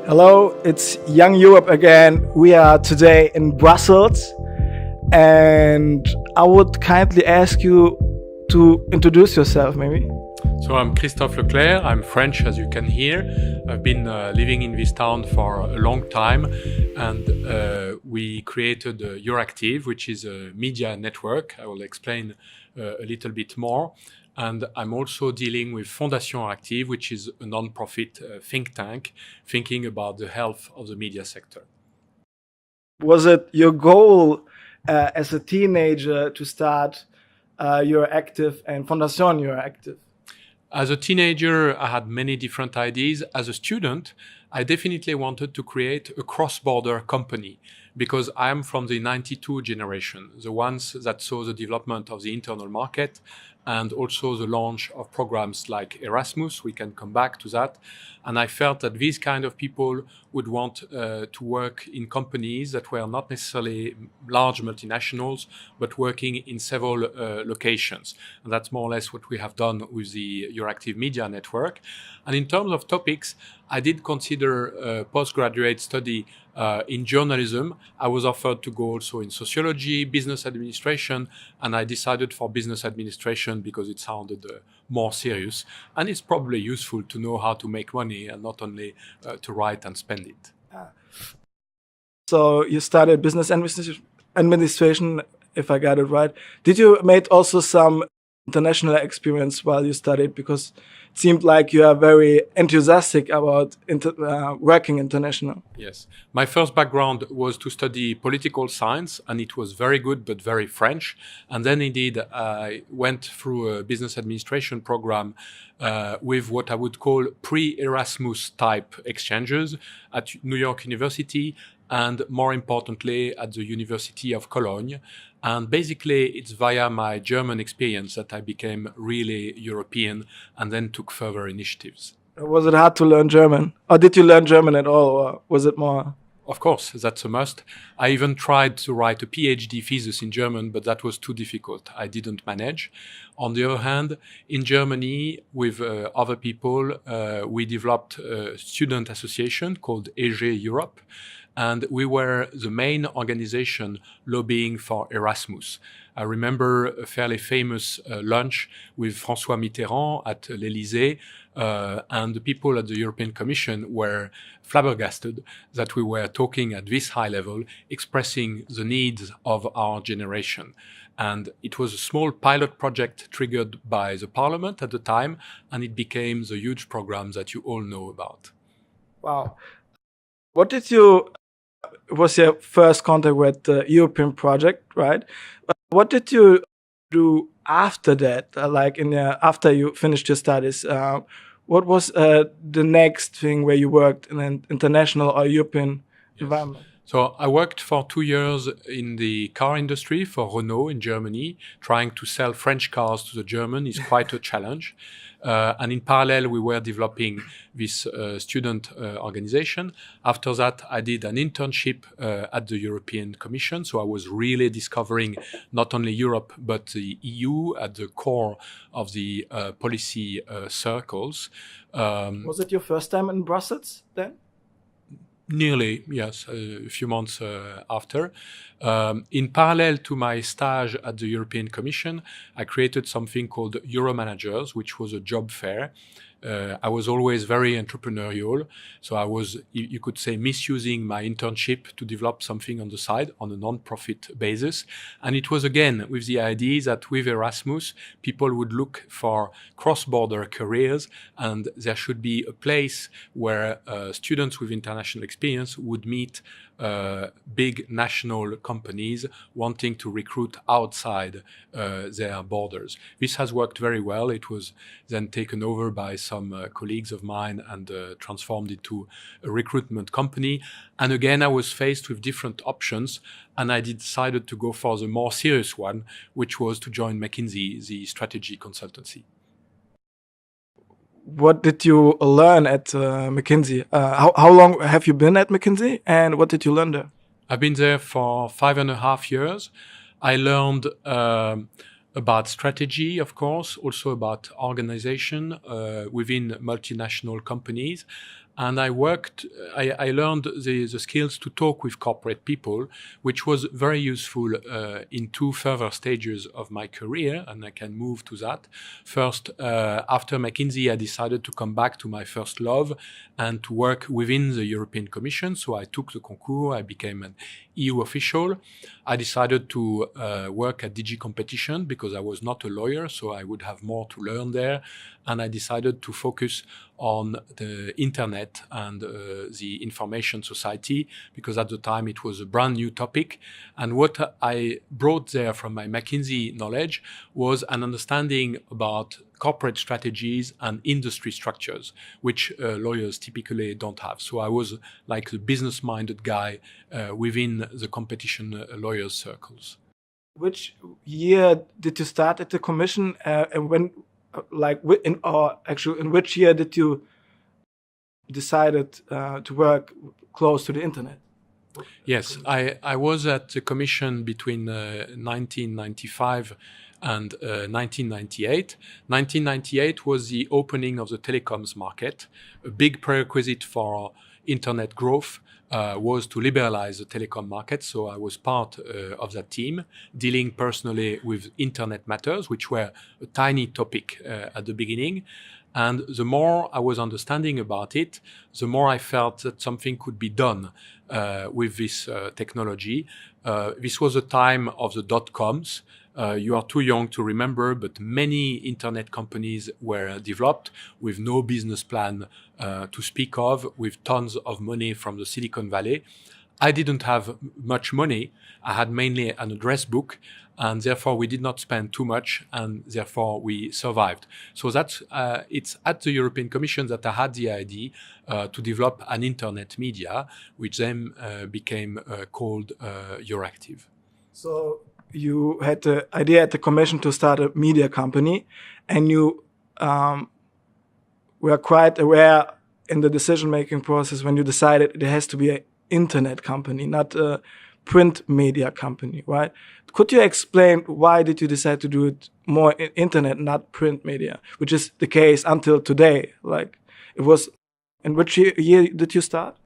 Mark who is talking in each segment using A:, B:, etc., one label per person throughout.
A: Hello, it's Young Europe again. We are today in Brussels, and I would kindly ask you to introduce yourself, maybe.
B: So I'm Christophe Leclercq. I'm French, as you can hear. I've been living in this town for a long time, and we created EURACTIV, which is a media network. I will explain a little bit more. And I'm also dealing with Fondation EURACTIV, which is a non-profit think tank thinking about the health of the media sector.
A: Was it your goal as a teenager to start EURACTIV and Fondation EURACTIV?
B: As a teenager, I had many different ideas. As a student, I definitely wanted to create a cross-border company because I'm from the 92 generation, the ones that saw the development of the internal market and also the launch of programs like Erasmus. We can come back to that. And I felt that these kind of people would want to work in companies that were not necessarily large multinationals, but working in several locations. And that's more or less what we have done with the EURACTIV Media Network. And in terms of topics, I did consider a postgraduate study in journalism. I was offered to go also in sociology, business administration, and I decided for business administration because it sounded more serious. And it's probably useful to know how to make money and not only to write and spend it.
A: So you started business administration, if I got it right. Did you make also some international experience while you studied? Because it seemed like you are very enthusiastic about working international.
B: Yes. My first background was to study political science, and it was very good, but very French. And then indeed, I went through a business administration program with what I would call pre-Erasmus type exchanges at New York University, and more importantly, at the University of Cologne. And basically, it's via my German experience that I became really European and then took further initiatives.
A: Was it hard to learn German? Or did you learn German at all? Or was it more?
B: Of course, that's a must. I even tried to write a PhD thesis in German, but that was too difficult. I didn't manage. On the other hand, in Germany, with other people, we developed a student association called EG Europe. And we were the main organization lobbying for Erasmus. I remember a fairly famous lunch with François Mitterrand at l'Élysée, and the people at the European Commission were flabbergasted that we were talking at this high level, expressing the needs of our generation. And it was a small pilot project triggered by the Parliament at the time, and it became the huge program that you all know about.
A: Wow. What did you... It was your first contact with the European project, right? What did you do after that? After you finished your studies, what was the next thing where you worked in an international or European environment?
B: So I worked for 2 years in the car industry for Renault in Germany. Trying to sell French cars to the German is quite a challenge. And in parallel, we were developing this student organization. After that, I did an internship at the European Commission. So I was really discovering not only Europe, but the EU at the core of the policy circles.
A: Was it your first time in Brussels then?
B: Nearly, yes, a few months after. In parallel to my stage at the European Commission, I created something called Euromanagers, which was a job fair. I was always very entrepreneurial, so I was, you could say, misusing my internship to develop something on the side on a non-profit basis. And it was again with the idea that with Erasmus, people would look for cross-border careers, and there should be a place where students with international experience would meet big national companies wanting to recruit outside their borders. This has worked very well. It was then taken over by some colleagues of mine and transformed into a recruitment company. And again, I was faced with different options, and I decided to go for the more serious one, which was to join McKinsey, the strategy consultancy.
A: What did you learn at McKinsey? How long have you been at McKinsey, and what did you learn there?
B: I've been there for 5.5 years. I learned about strategy, of course, also about organization within multinational companies. And I learned the skills to talk with corporate people, which was very useful in two further stages of my career, and I can move to that. First, after McKinsey, I decided to come back to my first love and to work within the European Commission. So I took the concours, I became an EU official. I decided to work at DG Competition because I was not a lawyer, so I would have more to learn there. And I decided to focus on the internet and the information society because at the time it was a brand new topic. And what I brought there from my McKinsey knowledge was an understanding about corporate strategies and industry structures, which lawyers typically don't have. So I was like the business-minded guy within the competition lawyers circles.
A: Which year did you start at the commission, and when, in which year did you decided to work close to the internet?
B: Yes, I was at the commission between 1995 and 1998. 1998 was the opening of the telecoms market. A big prerequisite for internet growth was to liberalize the telecom market. So I was part of that team, dealing personally with internet matters, which were a tiny topic at the beginning. And the more I was understanding about it, the more I felt that something could be done with this technology. This was a time of the dot-coms. You are too young to remember, but many internet companies were developed with no business plan to speak of, with tons of money from the Silicon Valley. I didn't have much money. I had mainly an address book, and therefore we did not spend too much, and therefore we survived. So that's it's at the European Commission that I had the idea to develop an internet media, which then became called EURACTIV.
A: So you had the idea at the Commission to start a media company, and you were quite aware in the decision-making process when you decided there has to be an internet company, not a print media company, right? Could you explain why did you decide to do it more in internet, not print media, which is the case until today? Like, it was, in which year did you start?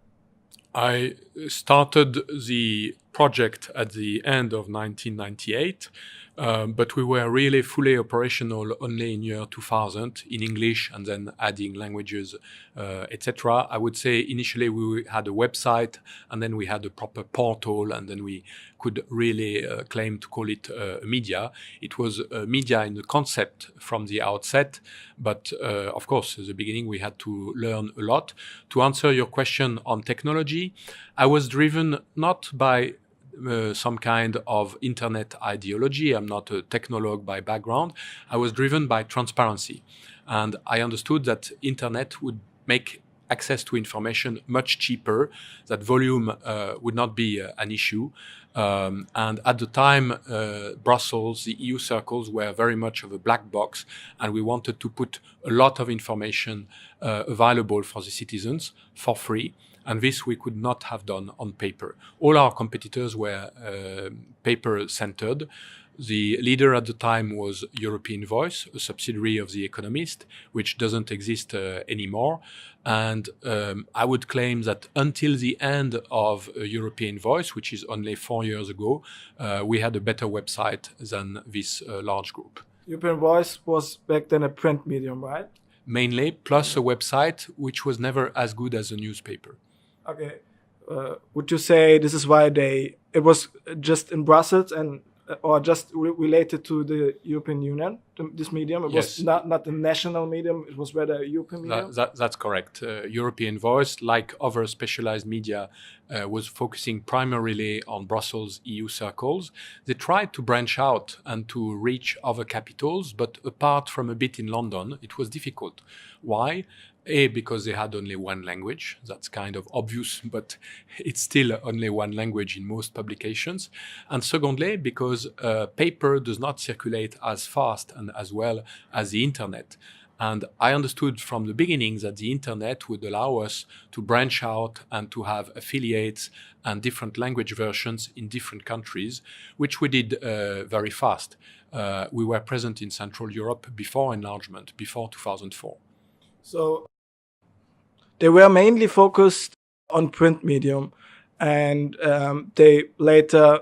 B: I started the project at the end of 1998, but we were really fully operational only in year 2000 in English, and then adding languages, etc. I would say initially we had a website, and then we had a proper portal, and then we could really claim to call it a media. It was a media in the concept from the outset, but of course, at the beginning we had to learn a lot. To answer your question on technology, I was driven not by some kind of internet ideology. I'm not a technologue by background. I was driven by transparency. And I understood that internet would make access to information much cheaper, that volume would not be an issue. And at the time, Brussels, the EU circles were very much of a black box, and we wanted to put a lot of information available for the citizens for free. And this we could not have done on paper. All our competitors were paper-centered. The leader at the time was European Voice, a subsidiary of The Economist, which doesn't exist anymore. And I would claim that until the end of European Voice, which is only 4 years ago, we had a better website than this large group.
A: European Voice was back then a print medium, right?
B: Mainly, plus a website which was never as good as a newspaper.
A: Okay. Would you say this is why it was just in Brussels and or just related to the European Union, this medium? It was not a national medium, it was rather a European medium?
B: That's correct. European Voice, like other specialized media, was focusing primarily on Brussels EU circles. They tried to branch out and to reach other capitals, but apart from a bit in London, it was difficult. Why? A, because they had only one language. That's kind of obvious, but it's still only one language in most publications. And secondly, because paper does not circulate as fast and as well as the internet. And I understood from the beginning that the internet would allow us to branch out and to have affiliates and different language versions in different countries, which we did very fast. We were present in Central Europe before enlargement, before 2004.
A: So they were mainly focused on print medium, and they later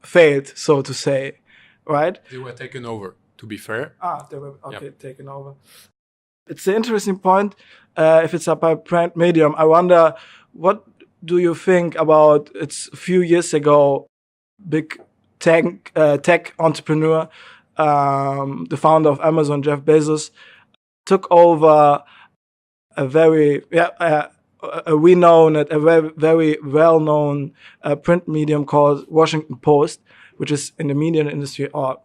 A: failed, so to say, right?
B: They were taken over, to be fair.
A: They were
B: Yep.
A: taken over. It's an interesting point. If it's about print medium, I wonder, what do you think about, it's a few years ago, big tech entrepreneur, the founder of Amazon, Jeff Bezos, took over a very a renowned, a very, very well-known print medium called Washington Post, which is in the media industry, or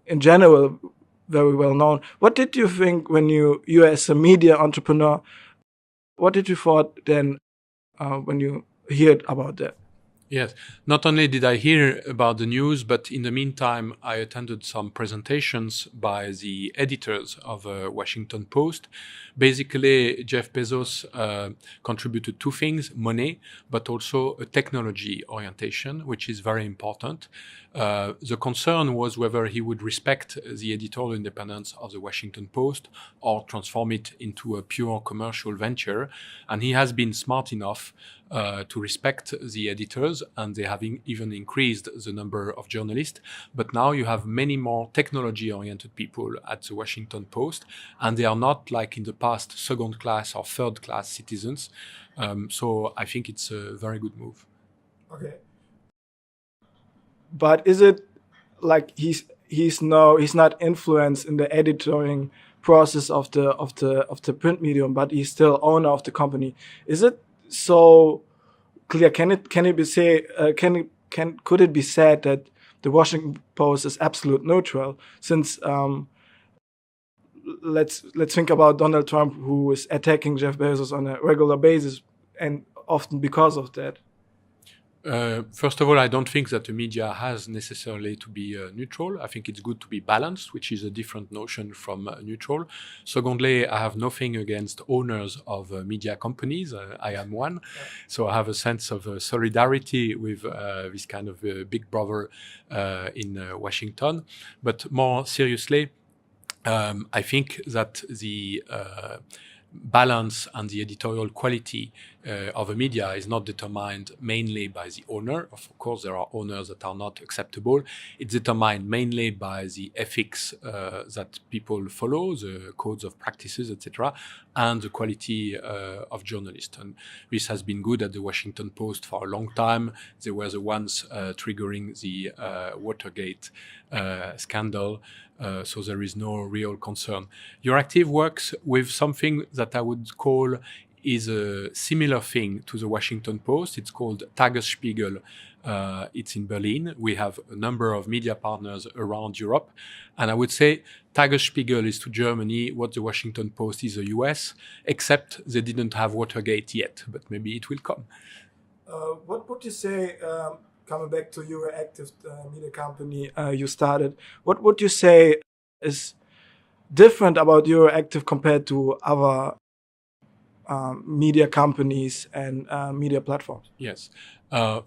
A: in general, very well known. What did you think when you as a media entrepreneur, what did you thought then when you heard about that?
B: Yes, not only did I hear about the news, but in the meantime, I attended some presentations by the editors of Washington Post. Basically, Jeff Bezos contributed two things: money, but also a technology orientation, which is very important. The concern was whether he would respect the editorial independence of the Washington Post or transform it into a pure commercial venture. And he has been smart enough to respect the editors, and they have even increased the number of journalists. But now you have many more technology-oriented people at the Washington Post, and they are not, like in the past, second-class or third-class citizens. So I think it's a very good move.
A: Okay. But is it like he's not influenced in the editing process of the print medium, but he's still owner of the company? Is it so clear? Could it be said that the Washington Post is absolute neutral? Since let's think about Donald Trump, who is attacking Jeff Bezos on a regular basis, and often because of that.
B: First of all, I don't think that the media has necessarily to be neutral. I think it's good to be balanced, which is a different notion from neutral. Secondly, I have nothing against owners of media companies. I am one. Yeah. So I have a sense of solidarity with this kind of big brother in Washington. But more seriously, I think that the balance and the editorial quality of a media is not determined mainly by the owner. Of course, there are owners that are not acceptable. It's determined mainly by the ethics that people follow, the codes of practices, etc., and the quality of journalists. And this has been good at the Washington Post for a long time. They were the ones triggering the Watergate scandal. So there is no real concern. EURACTIV works with something that I would call is a similar thing to the Washington Post. It's called Tagesspiegel. It's in Berlin. We have a number of media partners around Europe. And I would say Tagesspiegel is to Germany what the Washington Post is the US, except they didn't have Watergate yet, but maybe it will come.
A: What would you say, coming back to EURACTIV media company you started, what would you say is different about EURACTIV compared to other media companies and media platforms?
B: Yes.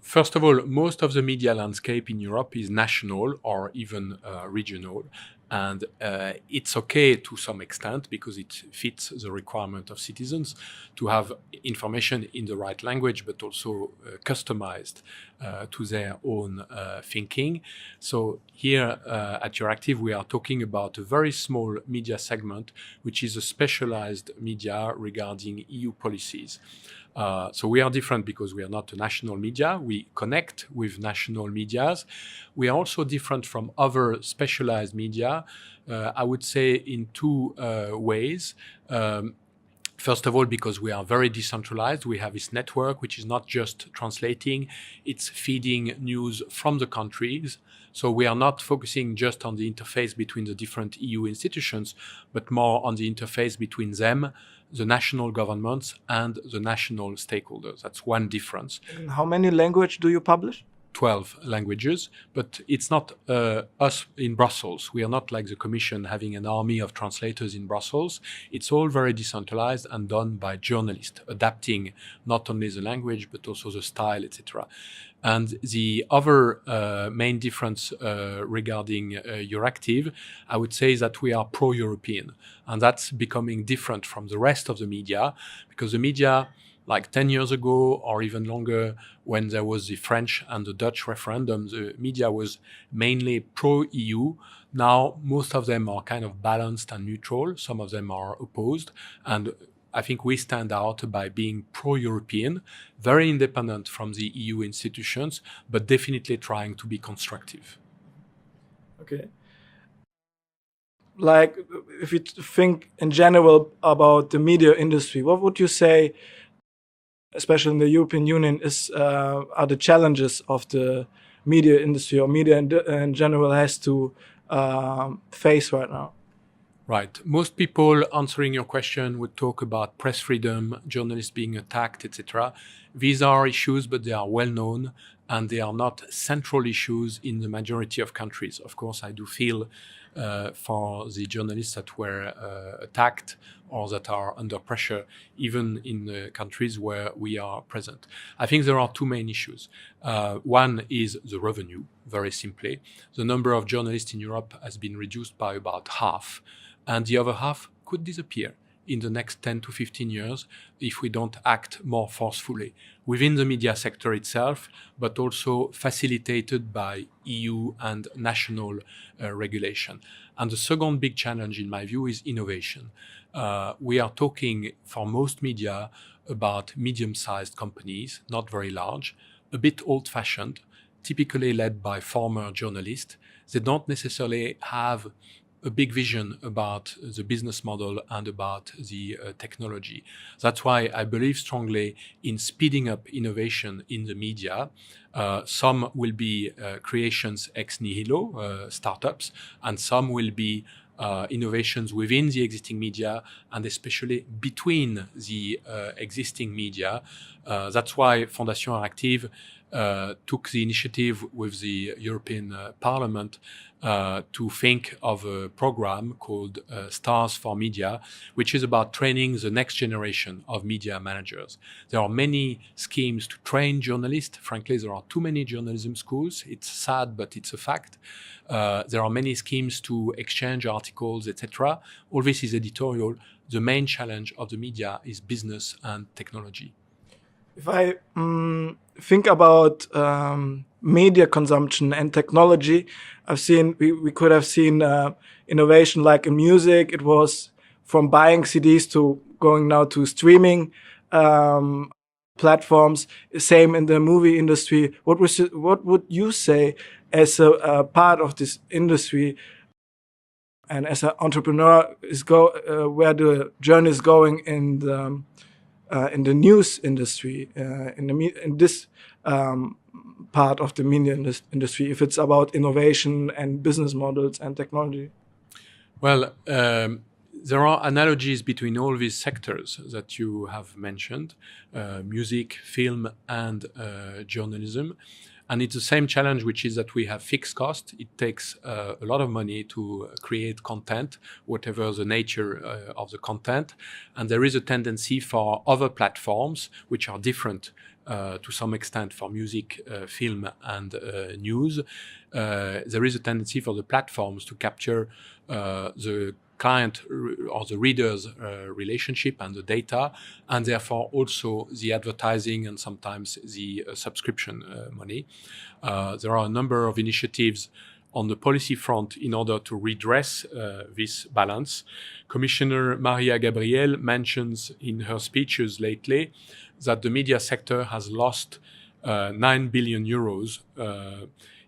B: First of all, most of the media landscape in Europe is national or even regional. And it's okay to some extent because it fits the requirement of citizens to have information in the right language, but also customized to their own thinking. So here at EURACTIV, we are talking about a very small media segment, which is a specialized media regarding EU policies. So we are different because we are not a national media. We connect with national medias. We are also different from other specialized media, I would say, in two ways. First of all, because we are very decentralized. We have this network, which is not just translating, it's feeding news from the countries. So we are not focusing just on the interface between the different EU institutions, but more on the interface between them, the national governments, and the national stakeholders. That's one difference.
A: In how many languages do you publish?
B: 12 languages, but it's not us in Brussels. We are not like the Commission having an army of translators in Brussels. It's all very decentralized and done by journalists, adapting not only the language, but also the style, etc. And the other main difference regarding EURACTIV, I would say that we are pro-European. And that's becoming different from the rest of the media, because the media, like 10 years ago or even longer, when there was the French and the Dutch referendum, the media was mainly pro-EU. Now, most of them are kind of balanced and neutral. Some of them are opposed. And I think we stand out by being pro-European, very independent from the EU institutions, but definitely trying to be constructive.
A: Okay. Like, if you think in general about the media industry, what would you say, especially in the European Union, are the challenges of the media industry, or media in general has to face right now?
B: Right. Most people answering your question would talk about press freedom, journalists being attacked, etc. These are issues, but they are well known, and they are not central issues in the majority of countries. Of course, I do feel for the journalists that were attacked or that are under pressure, even in the countries where we are present. I think there are two main issues. One is the revenue, very simply. The number of journalists in Europe has been reduced by about half, and the other half could disappear in the next 10 to 15 years if we don't act more forcefully within the media sector itself, but also facilitated by EU and national regulation. And the second big challenge, in my view, is innovation. We are talking for most media about medium-sized companies, not very large, a bit old-fashioned, typically led by former journalists. They don't necessarily have a big vision about the business model and about the technology. That's why I believe strongly in speeding up innovation in the media. Some will be creations ex nihilo, startups, and some will be innovations within the existing media, and especially between the existing media. That's why Fondation EURACTIV took the initiative with the European Parliament to think of a program called Stars for Media, which is about training the next generation of media managers. There are many schemes to train journalists. Frankly, there are too many journalism schools. It's sad, but it's a fact. There are many schemes to exchange articles, etc. All this is editorial. The main challenge of the media is business and technology.
A: If I think about media consumption and technology, we could have seen innovation like in music. It was from buying CDs to going now to streaming platforms. Same in the movie industry. What would you say as a part of this industry and as an entrepreneur where the journey is going in the news industry, in this part of the media industry, if it's about innovation and business models and technology?
B: Well, there are analogies between all these sectors that you have mentioned, music, film, and journalism. And it's the same challenge, which is that we have fixed costs. It takes a lot of money to create content, whatever the nature of the content. And there is a tendency for other platforms, which are different to some extent for music, film, and news. There is a tendency for the platforms to capture the client or the reader's relationship and the data, and therefore also the advertising and sometimes the subscription money. There are a number of initiatives on the policy front in order to redress this balance. Commissioner Maria Gabriel mentions in her speeches lately that the media sector has lost 9 billion euros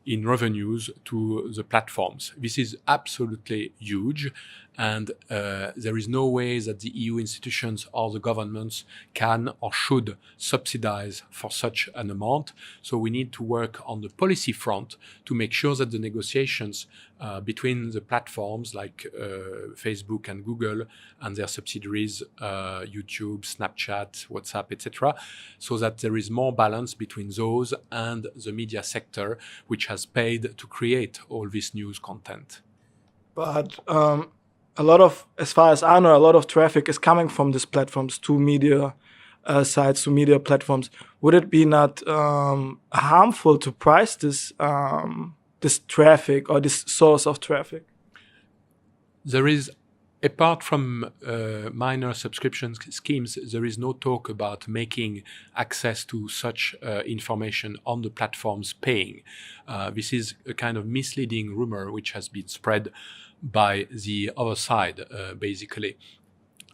B: in revenues to the platforms. This is absolutely huge. and there is no way that the EU institutions or the governments can or should subsidize for such an amount. So we need to work on the policy front to make sure that the negotiations between the platforms like Facebook and Google and their subsidiaries, YouTube, Snapchat, WhatsApp, etc., so that there is more balance between those and the media sector, which has paid to create all this news content.
A: But a lot of, as far as I know, a lot of traffic is coming from these platforms to media sites, to media platforms. Would it be not harmful to price this this traffic or this source of traffic?
B: There is, apart from minor subscription schemes, there is no talk about making access to such information on the platforms paying. This is a kind of misleading rumor which has been spread by the other side, basically.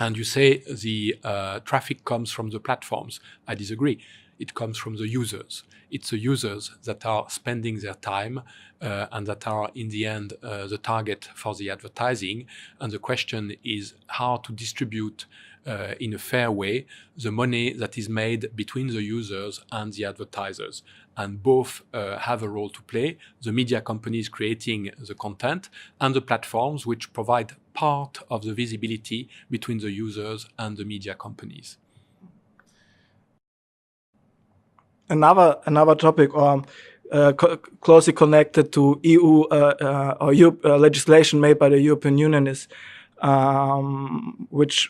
B: And you say the traffic comes from the platforms. I disagree. It comes from the users. It's the users that are spending their time and that are, in the end, the target for the advertising. And the question is how to distribute in a fair way the money that is made between the users and the advertisers. And both have a role to play, the media companies creating the content and the platforms which provide part of the visibility between the users and the media companies.
A: Another topic, closely connected to EU or legislation made by the European Union is which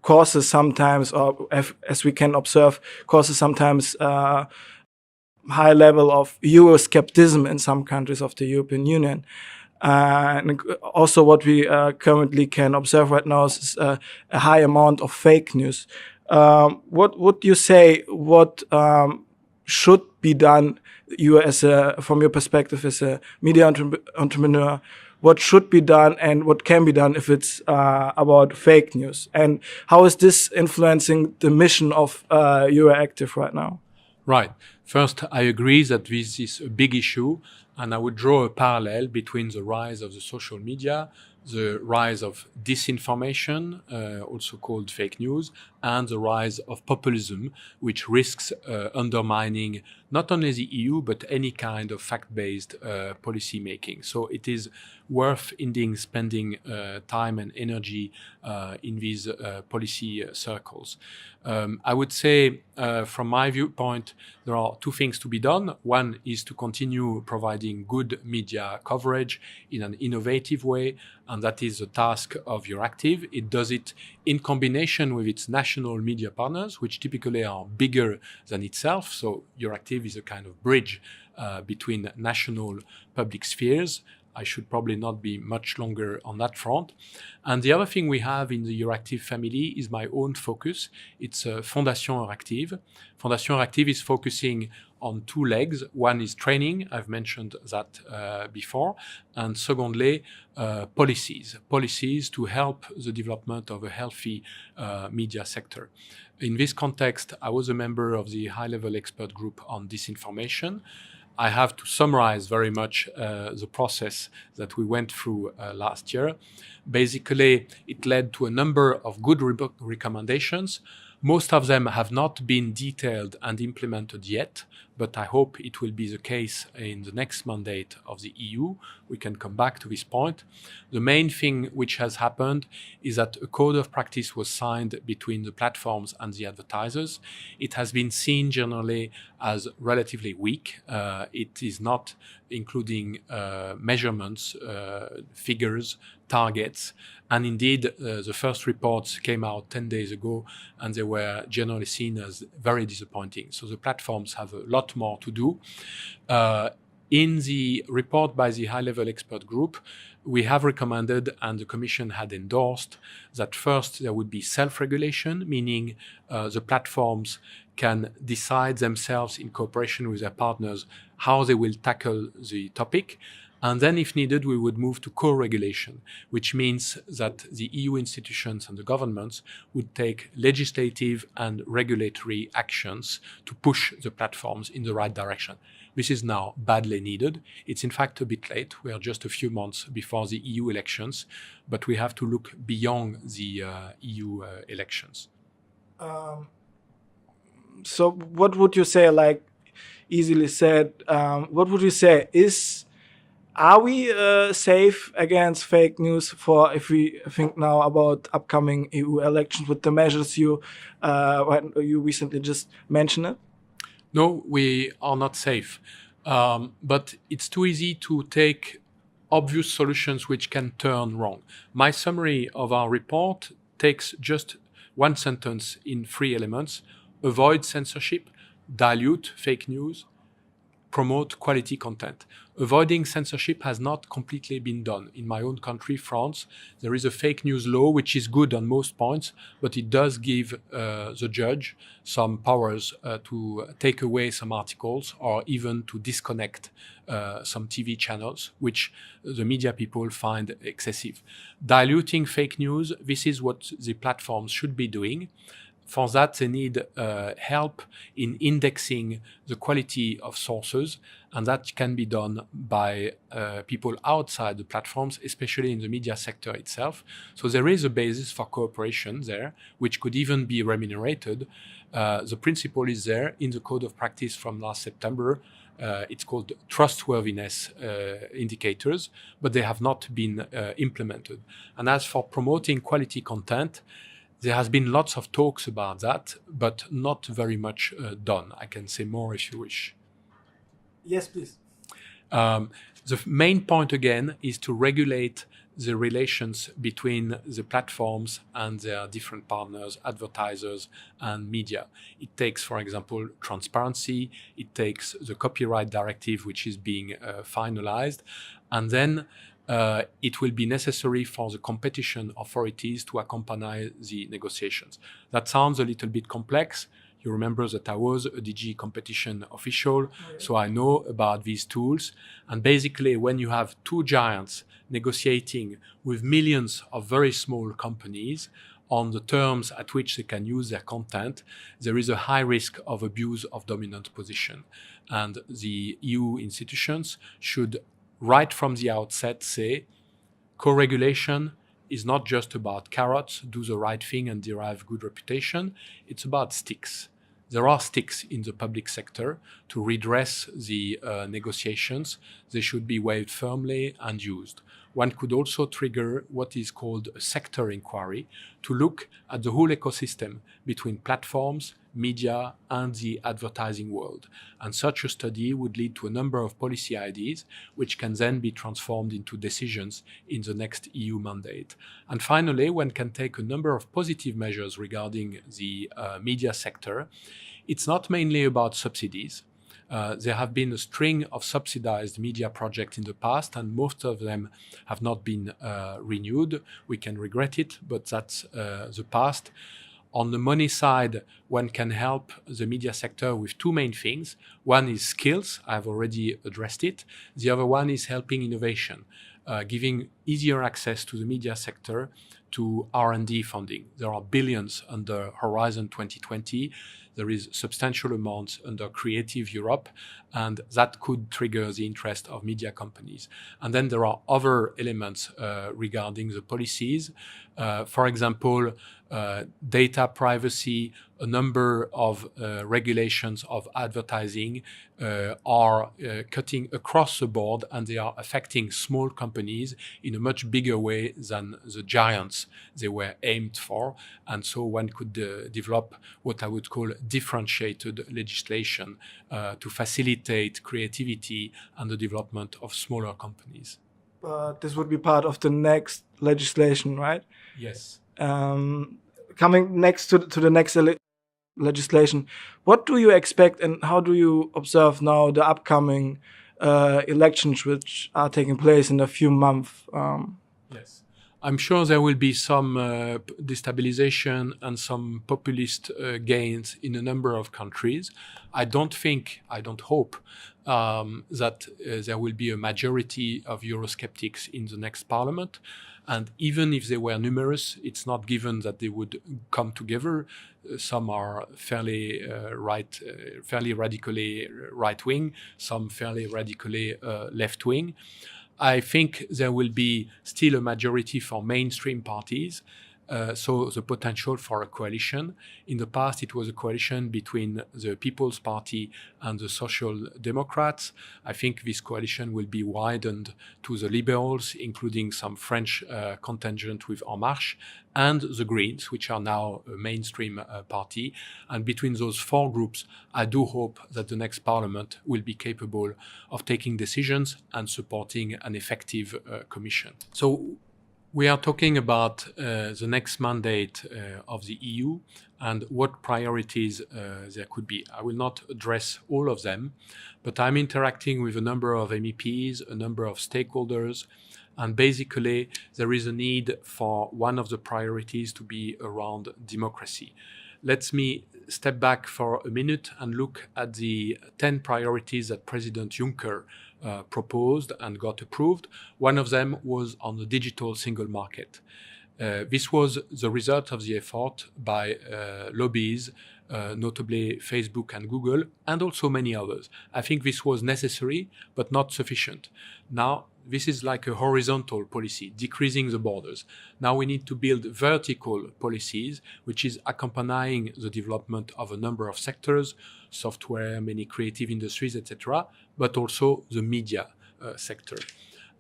A: causes sometimes, or as we can observe, causes sometimes high level of Euroscepticism in some countries of the European Union. And also what we currently can observe right now is a high amount of fake news. What would you say, what should be done, you as from your perspective as a media entrepreneur, what should be done and what can be done if it's about fake news? And how is this influencing the mission of EURACTIV right now?
B: Right. First, I agree that this is a big issue, and I would draw a parallel between the rise of the social media, the rise of disinformation, also called fake news, and the rise of populism, which risks undermining not only the EU, but any kind of fact-based policy making. So it is worth indeed spending time and energy in these policy circles. I would say, from my viewpoint, there are two things to be done. One is to continue providing good media coverage in an innovative way, and that is the task of EURACTIV. It does it in combination with its national media partners, which typically are bigger than itself. So EURACTIV is a kind of bridge between national public spheres. I should probably not be much longer on that front. And the other thing we have in the EURACTIV family is my own focus. It's Fondation EURACTIV. Fondation EURACTIV is focusing on two legs. One is training, I've mentioned that before, and secondly, policies to help the development of a healthy media sector. In this context, I was a member of the high-level expert group on disinformation. I have to summarize very much the process that we went through last year. Basically, it led to a number of good recommendations. Most of them have not been detailed and implemented yet, but I hope it will be the case in the next mandate of the EU. We can come back to this point. The main thing which has happened is that a code of practice was signed between the platforms and the advertisers. It has been seen generally as relatively weak. It is not including measurements, figures, targets. And indeed, the first reports came out 10 days ago, and they were generally seen as very disappointing. So the platforms have a lot more to do. In the report by the high-level expert group, we have recommended, and the Commission had endorsed, that first there would be self-regulation, meaning the platforms can decide themselves in cooperation with their partners how they will tackle the topic. And then, if needed, we would move to co-regulation, which means that the EU institutions and the governments would take legislative and regulatory actions to push the platforms in the right direction. This is now badly needed. It's in fact a bit late. We are just a few months before the EU elections, but we have to look beyond the EU elections.
A: So what would you say, like easily said, what would you say are we safe against fake news if we think now about upcoming EU elections with the measures you recently just mentioned it?
B: No, we are not safe. But it's too easy to take obvious solutions which can turn wrong. My summary of our report takes just one sentence in 3 elements: avoid censorship, dilute fake news, promote quality content. Avoiding censorship has not completely been done. In my own country, France, there is a fake news law which is good on most points, but it does give the judge some powers to take away some articles or even to disconnect some TV channels, which the media people find excessive. Diluting fake news, this is what the platforms should be doing. For that, they need help in indexing the quality of sources, and that can be done by people outside the platforms, especially in the media sector itself. So there is a basis for cooperation there, which could even be remunerated. The principle is there in the Code of Practice from last September. It's called trustworthiness indicators, but they have not been implemented. And as for promoting quality content, there has been lots of talks about that, but not very much done. I can say more if you wish.
A: Yes, please.
B: The main point again is to regulate the relations between the platforms and their different partners, advertisers and media. It takes, for example, transparency. It takes the copyright directive, which is being finalized. And then it will be necessary for the competition authorities to accompany the negotiations. That sounds a little bit complex. You remember that I was a DG competition official, so I know about these tools. And basically, when you have 2 giants negotiating with millions of very small companies on the terms at which they can use their content, there is a high risk of abuse of dominant position. And the EU institutions should, right from the outset, say co-regulation is not just about carrots, do the right thing and derive good reputation. It's about sticks. There are sticks in the public sector to redress the negotiations. They should be waved firmly and used. One could also trigger what is called a sector inquiry to look at the whole ecosystem between platforms, media, and the advertising world. And such a study would lead to a number of policy ideas, which can then be transformed into decisions in the next EU mandate. And finally, one can take a number of positive measures regarding the media sector. It's not mainly about subsidies. There have been a string of subsidized media projects in the past, and most of them have not been renewed. We can regret it, but that's the past. On the money side, one can help the media sector with 2 main things. One is skills. I've already addressed it. The other one is helping innovation, giving easier access to the media sector to R&D funding. There are billions under Horizon 2020. There is substantial amounts under Creative Europe, and that could trigger the interest of media companies. And then there are other elements regarding the policies. For example, data privacy. A number of regulations of advertising are cutting across the board, and they are affecting small companies in a much bigger way than the giants they were aimed for. And so one could develop what I would call differentiated legislation to facilitate creativity and the development of smaller companies.
A: This would be part of the next legislation, right?
B: Yes.
A: Coming next to the next legislation, what do you expect and how do you observe now the upcoming elections which are taking place in a few months?
B: Yes. I'm sure there will be some destabilization and some populist gains in a number of countries. I don't hope that there will be a majority of Eurosceptics in the next parliament. And even if they were numerous, it's not given that they would come together. Some are fairly radically right-wing, some fairly radically left-wing. I think there will be still a majority for mainstream parties, so the potential for a coalition. In the past, it was a coalition between the People's Party and the Social Democrats. I think this coalition will be widened to the Liberals, including some French contingent with En Marche, and the Greens, which are now a mainstream party. And between those four groups, I do hope that the next parliament will be capable of taking decisions and supporting an effective commission. So we are talking about the next mandate of the EU and what priorities there could be. I will not address all of them, but I'm interacting with a number of MEPs, a number of stakeholders, and basically there is a need for one of the priorities to be around democracy. Let me step back for a minute and look at the 10 priorities that President Juncker proposed and got approved. One of them was on the digital single market. This was the result of the effort by lobbies, notably Facebook and Google, and also many others. I think this was necessary, but not sufficient. Now, this is like a horizontal policy, decreasing the borders. Now we need to build vertical policies, which is accompanying the development of a number of sectors, software, many creative industries, etc., but also the media sector.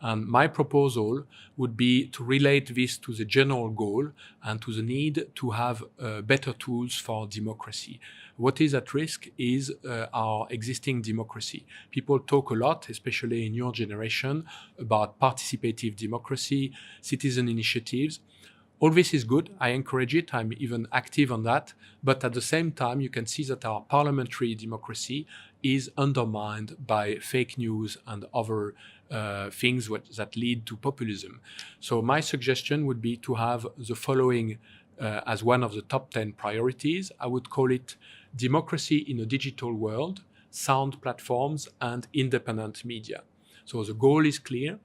B: And my proposal would be to relate this to the general goal and to the need to have better tools for democracy. What is at risk is our existing democracy. People talk a lot, especially in your generation, about participative democracy, citizen initiatives. All this is good. I encourage it. I'm even active on that. But at the same time, you can see that our parliamentary democracy is undermined by fake news and other things that lead to populism. So my suggestion would be to have the following as one of the top 10 priorities. I would call it democracy in a digital world, sound platforms, and independent media. So the goal is clear.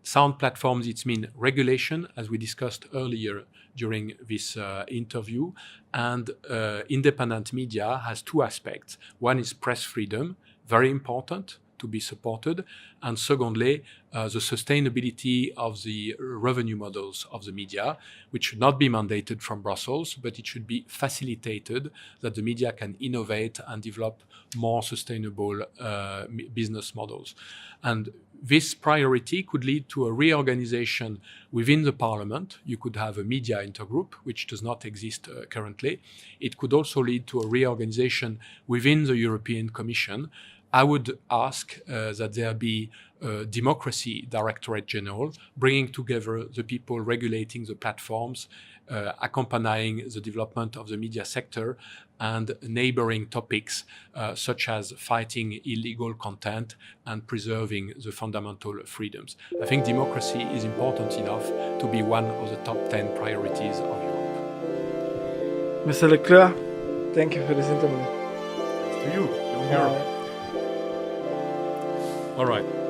B: Sound platforms, it means regulation, as we discussed earlier during this interview. And independent media has two aspects. One is press freedom, very important to be supported. And secondly, the sustainability of the revenue models of the media, which should not be mandated from Brussels, but it should be facilitated that the media can innovate and develop more sustainable business models. And this priority could lead to a reorganization within the parliament. You could have a media intergroup, which does not exist currently. It could also lead to a reorganization within the European Commission. I would ask that there be a democracy directorate general, bringing together the people regulating the platforms, accompanying the development of the media sector, and neighboring topics such as fighting illegal content and preserving the fundamental freedoms. I think democracy is important enough to be one of the top 10 priorities of Europe.
A: Mr. Leclercq, thank you for this interview.
B: To you, Europe. All right.